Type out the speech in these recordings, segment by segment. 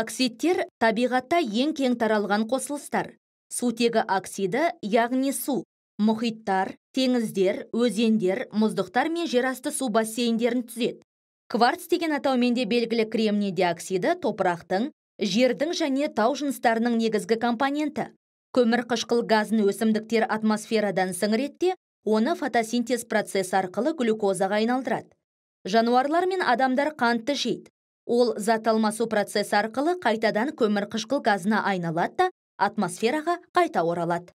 Оксидтер табиғатта ең кең таралған қосылыстар. Сутегі оксиді, яғни су, мұхиттар, теңіздер, өзендер, мұздықтар мен жерасты су бассейндерін түзеді. Кварц деген атаумен де белгілі кремний диоксиді топырақтың, жердің және тау жыныстарының негізгі компоненті. Көмір қышқыл газын өсімдіктер атмосферадан сіңіретте, оны фотосинтез процесс арқылы глюкозаға айналдырады. Жануарлар мен адамдар қантты жейді. Ол зат алмасу процесс арқылы қайтадан көмір қышқыл газына айналады да атмосфераға қайта оралады.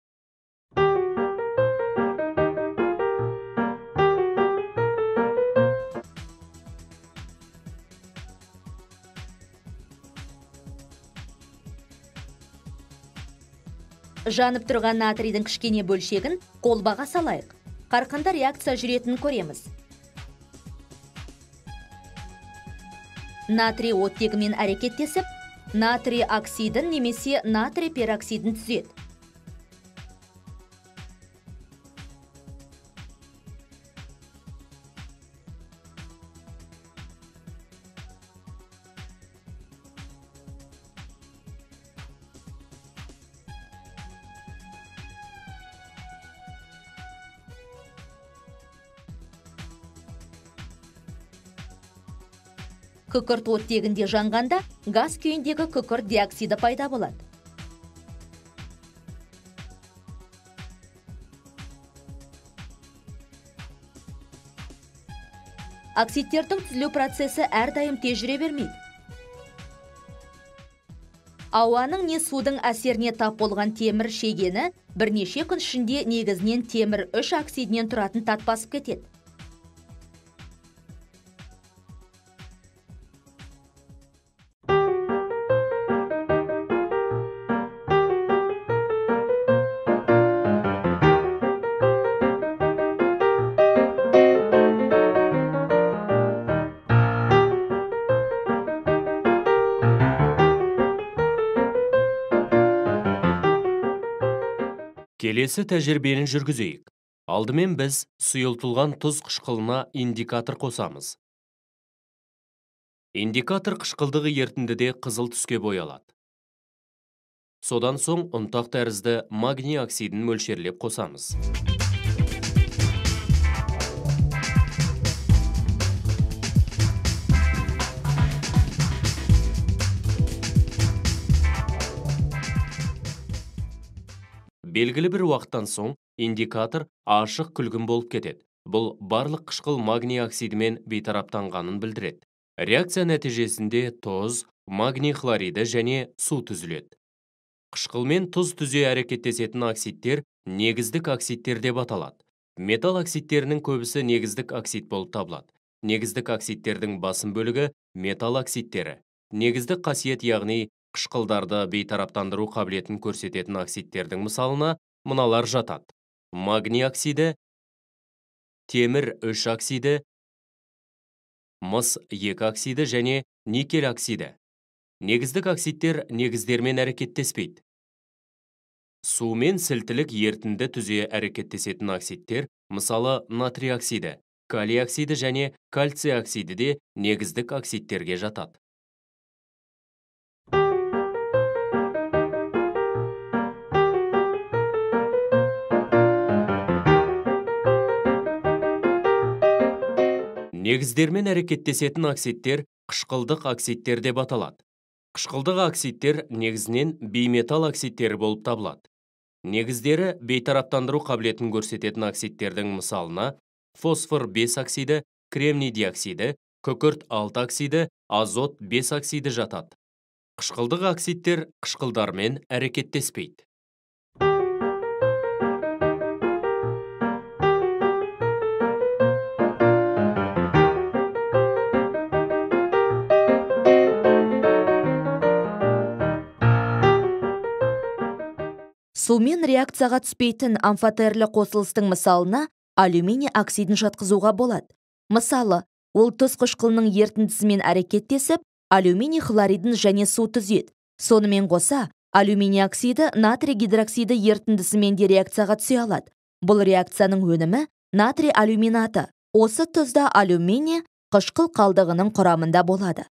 Жанып тұрған натрийдің кішкене бөлшегін қолбаға салайық. Қарқынды реакция жүретін көреміз. Натрий оттегімен әрекеттесіп, натрий оксидін немесе натрий пероксидін түзеді. Күкірт оттегінде жанғанда газ күйіндегі күкірт диоксиді пайда болады. Оксидтердің түзілу процесі әрдайым тез жүре бермейді. Ауаның не судың әсеріне тап болған темір шегені бірнеше күн ішінде негізінен темір 3 оксидінен тұратын тат басып кетеді. Келесі тәжірибені жүргізейік. Алдымен біз сұйылтылған тұз қышқылына индикатор қосамыз. Индикатор қышқылдығы ерітіндіде қызыл түске боялады. Содан соң ұнтақ тәрізді магний оксидін мөлшерлеп қосамыз. Белгілі бір уақыттан соң индикатор ашық күлгін болып кетеді. Бұл барлық қышқыл магний оксидімен бейтараптанғанын білдіреді. Реакция нәтижесінде тұз, магний хлориді және су түзіледі. Қышқылмен тұз түзе әрекеттесетін оксидтер негіздік оксидтер деп аталады. Металл оксидтерінің көбісі негіздік оксид болып табылады. Негіздік оксидтердің басым бөлігі металл оксидтері. Негіздік қасиет яғни қышқылдарды бейтараптандыру қабілетін көрсететін оксидтердің мысалына мыналар жатады. Магний оксиді, темір 3 оксиді, мыс 2 оксиді және никель оксиді. Негіздік оксидтер негіздермен әрекеттеспейді. Сумен сілтілік ерітінді түзе әрекеттесетін оксидтер, мысалы натрий оксиді, калий оксиді және кальций оксиді де негіздік оксидтерге жатады. Негіздермен әрекеттесетін оксидтер қышқылдық оксидтер деп аталады. Қышқылдық оксидтер негізінен бейметалл оксидтері болып табылады. Негіздері бейтараптандыру қабілетін көрсететін оксидтердің мысалына фосфор 5 оксиді, кремний диоксиді, күкірт 6 оксиді, азот 5 оксиді жатады. Қышқылдық оксидтер қышқылдармен әрекеттеспейді. Сумен реакцияға түспейтін амфотерлі қосылыстың мысалына алюминий оксидін жатқызуға болады. Мысалы, ол тұз қышқылының ерітіндісімен әрекеттесіп, алюминий хлоридін және су түзеді. Сонымен қоса, алюминий оксиді натрий гидроксиді ерітіндісімен де реакцияға түсе алады. Бұл реакцияның өнімі натрий алюминаты. Осы тұзда алюминий қышқыл қалдығының құрамында болады.